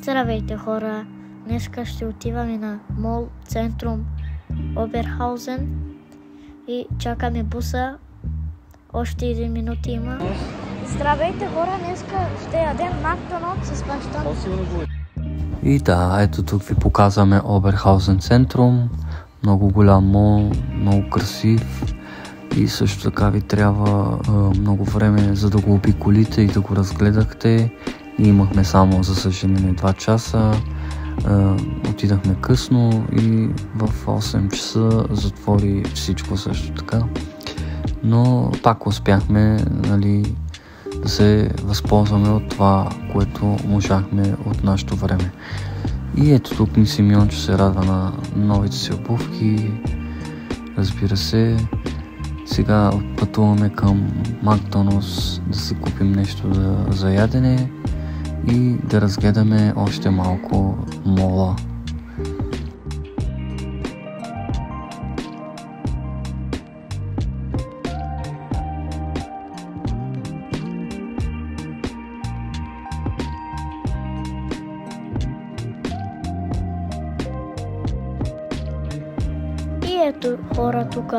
Здравейте хора! Днеска ще отиваме на мол центрум Оберхаузен и чакаме буса. Още 1 минута има. Здравейте хора! Днеска ще ядем Макдоналдс с баща. И да, ето тук ви показваме Оберхаузен центрум. Много голям мол, много красив. И също така ви трябва много време, за да го обиколите и да го разгледахте. Ние имахме само, за съжаление, 2 часа. Отидахме късно и в 8 часа затвори всичко също така. Но пак успяхме, да се възползваме от това, което можахме от нашето време. И ето тук ни Симеончо се радва на новите си обувки. Разбира се, сега пътуваме към Макдоналдс да си купим нещо за ядене и да разгледаме още малко мола. И ето хора, тук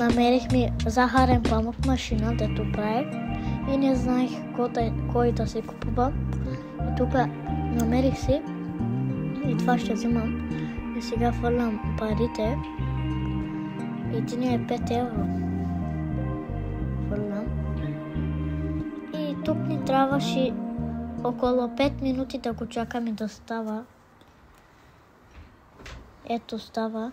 намерихме захарен памук машина, дето прави и не знаех кой да се купувам. И тук намерих си и това ще взимам. И сега фърлям парите. Един е 5 евро. Фърлям. И тук ни трябваше около 5 минути да го чакаме да става. Ето става.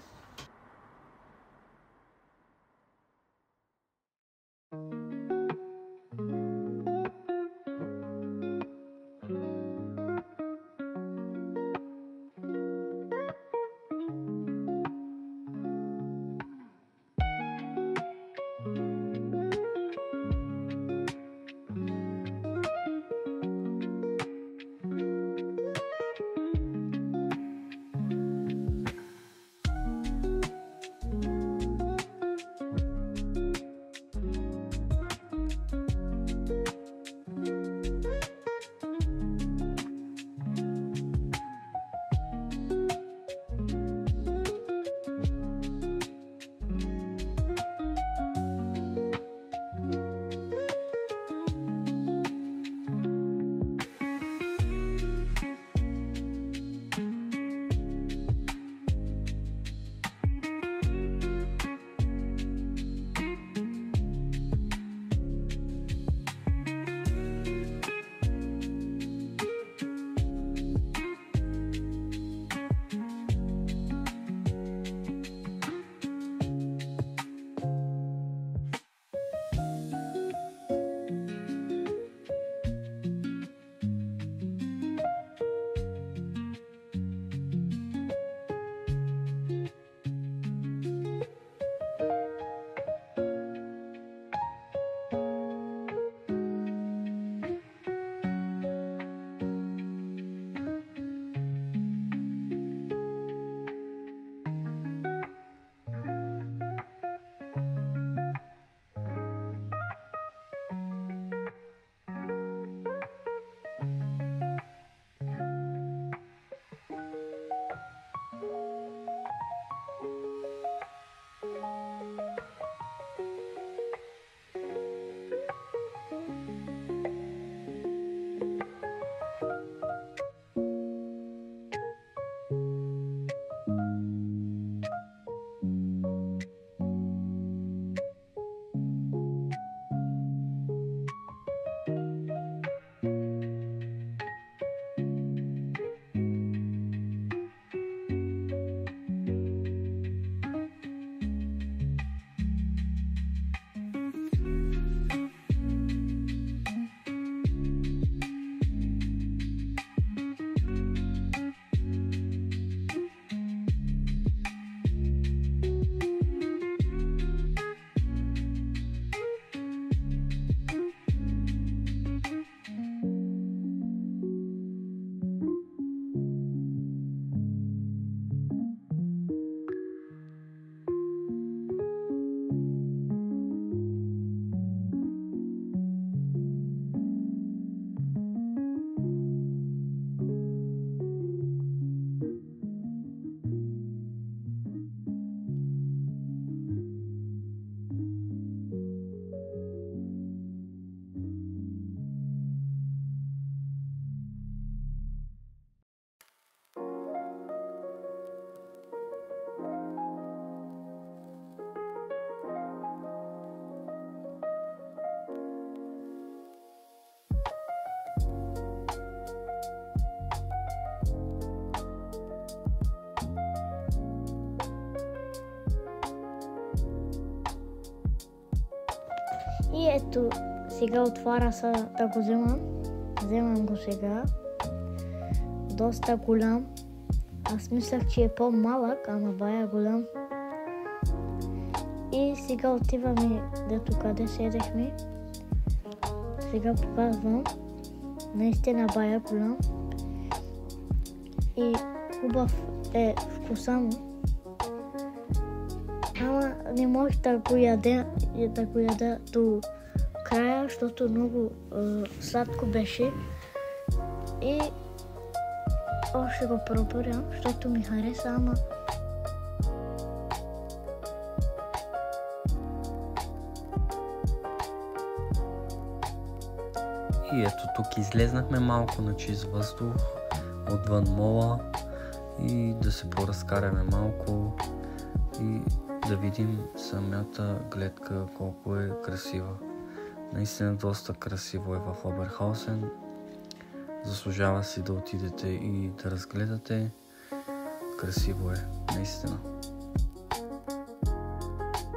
И ето, сега отваря се да го вземам. Вземам го сега. Доста голям. Аз мислях, че е по-малък, ама бая голям. И сега отиваме дето къде седехме. Сега показвам. Наистина бая голям. И хубав е вкуса му. Ама не може да го яда до края, защото много сладко беше. И още го пробвам, защото ми хареса, ама И ето тук излезнахме малко на чист въздух отвън мола и да се поразкараме малко и да видим самата гледка колко е красива. Наистина доста красиво е в Оберхаусен. Заслужава си да отидете и да разгледате. Красиво е, наистина.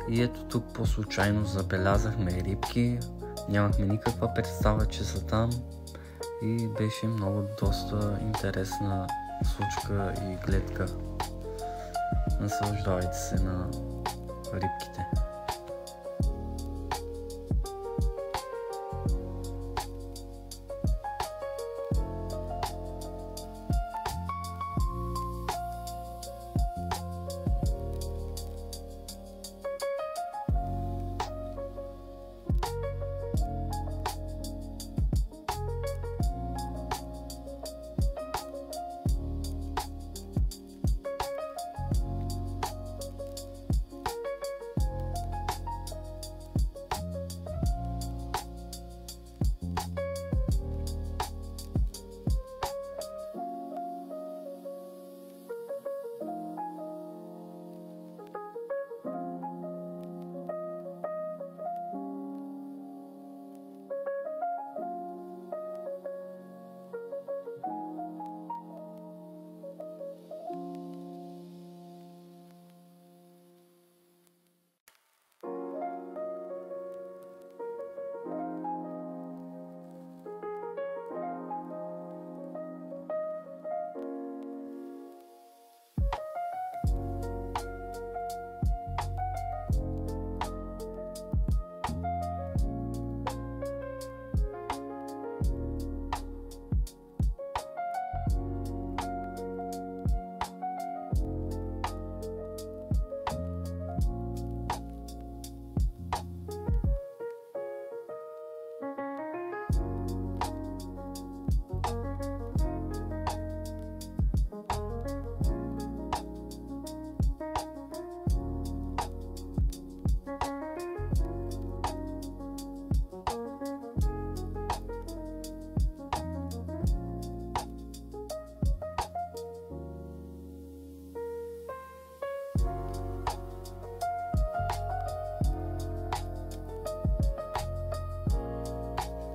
И ето тук по-случайно забелязахме рибки. Нямахме никаква представа, че са там. И беше много доста интересна случка и гледка. Наслаждавайте се на рибките.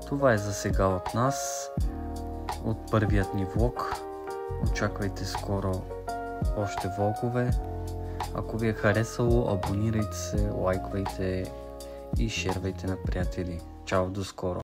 Това е за сега от нас, от първият ни влог. Очаквайте скоро още влогове. Ако ви е харесало, абонирайте се, лайквайте и шервайте на приятели. Чао, до скоро!